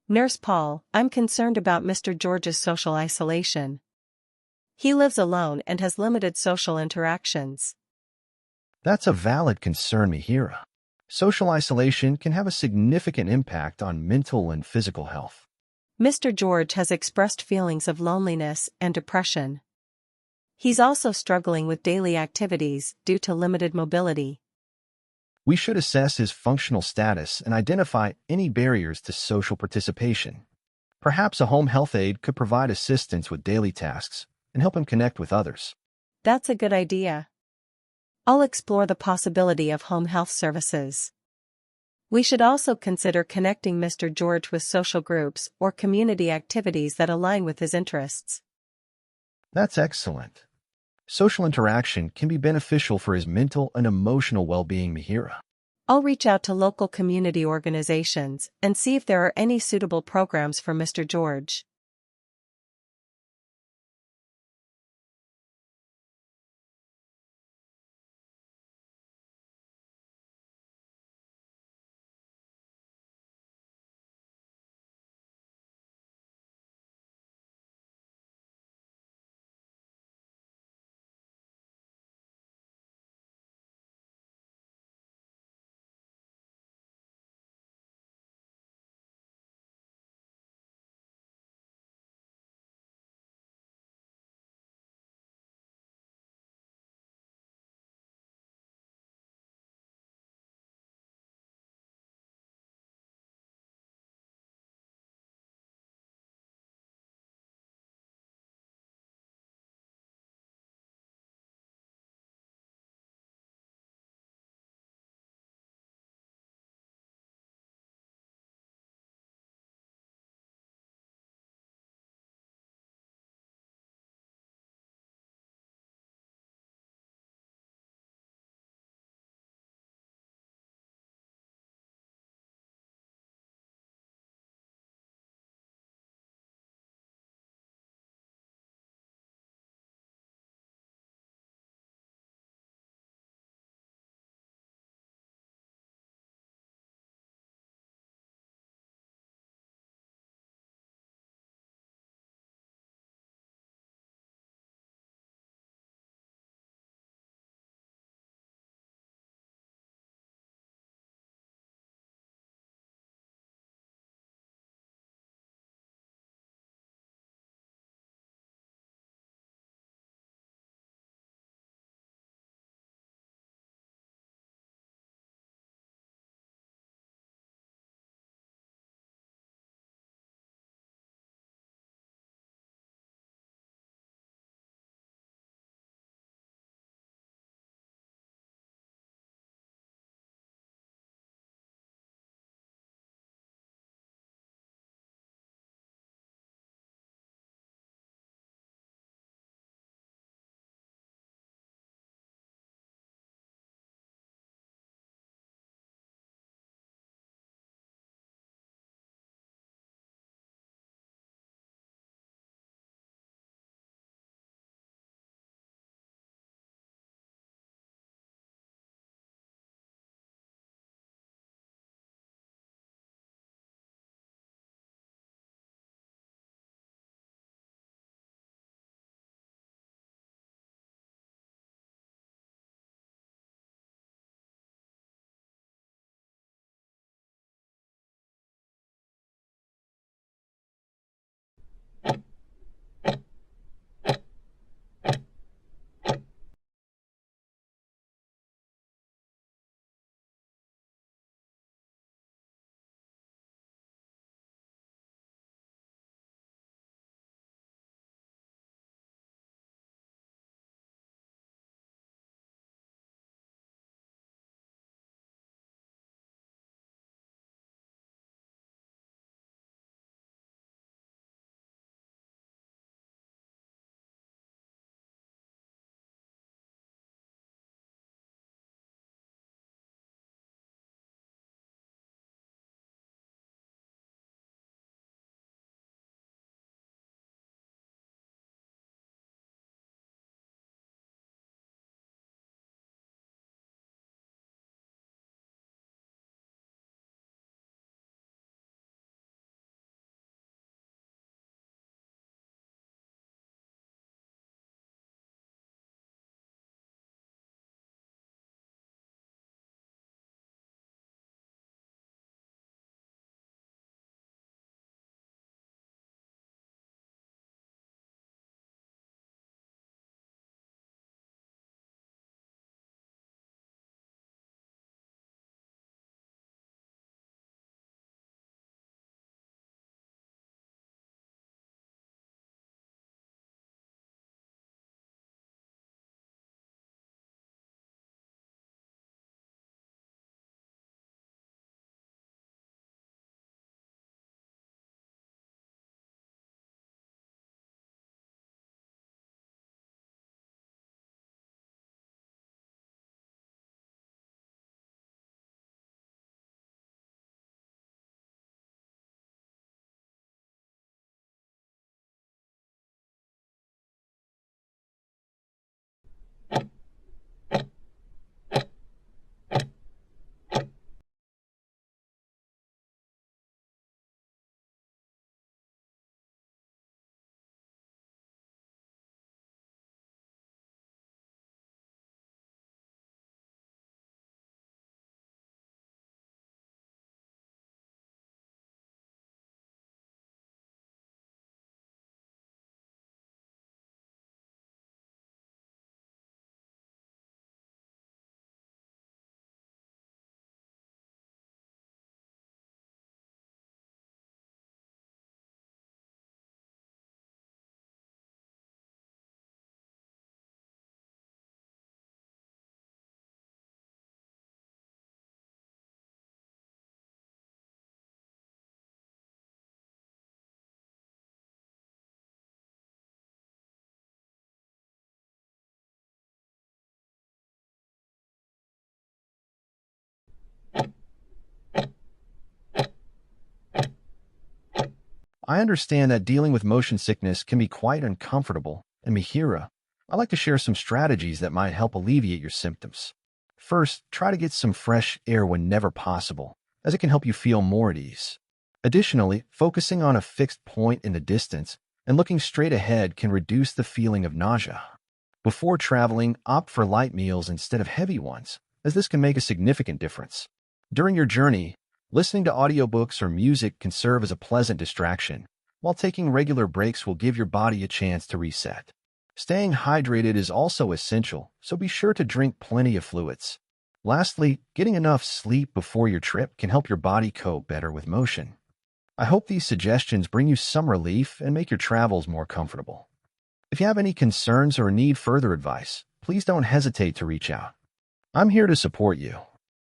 Nurse Paul, I'm concerned about Mr. George's social isolation. He lives alone and has limited social interactions. That's a valid concern, Mihira. Social isolation can have a significant impact on mental and physical health. Mr. George has expressed feelings of loneliness and depression. He's also struggling with daily activities due to limited mobility. We should assess his functional status and identify any barriers to social participation. Perhaps a home health aide could provide assistance with daily tasks and help him connect with others. That's a good idea. I'll explore the possibility of home health services. We should also consider connecting Mr. George with social groups or community activities that align with his interests. That's excellent. Social interaction can be beneficial for his mental and emotional well-being, Mihira. I'll reach out to local community organizations and see if there are any suitable programs for Mr. George. I understand that dealing with motion sickness can be quite uncomfortable, and Mihira, I'd like to share some strategies that might help alleviate your symptoms. First, try to get some fresh air whenever possible, as it can help you feel more at ease. Additionally, focusing on a fixed point in the distance and looking straight ahead can reduce the feeling of nausea. Before traveling, opt for light meals instead of heavy ones, as this can make a significant difference. During your journey, listening to audiobooks or music can serve as a pleasant distraction, while taking regular breaks will give your body a chance to reset. Staying hydrated is also essential, so be sure to drink plenty of fluids. Lastly, getting enough sleep before your trip can help your body cope better with motion. I hope these suggestions bring you some relief and make your travels more comfortable. If you have any concerns or need further advice, please don't hesitate to reach out. I'm here to support you.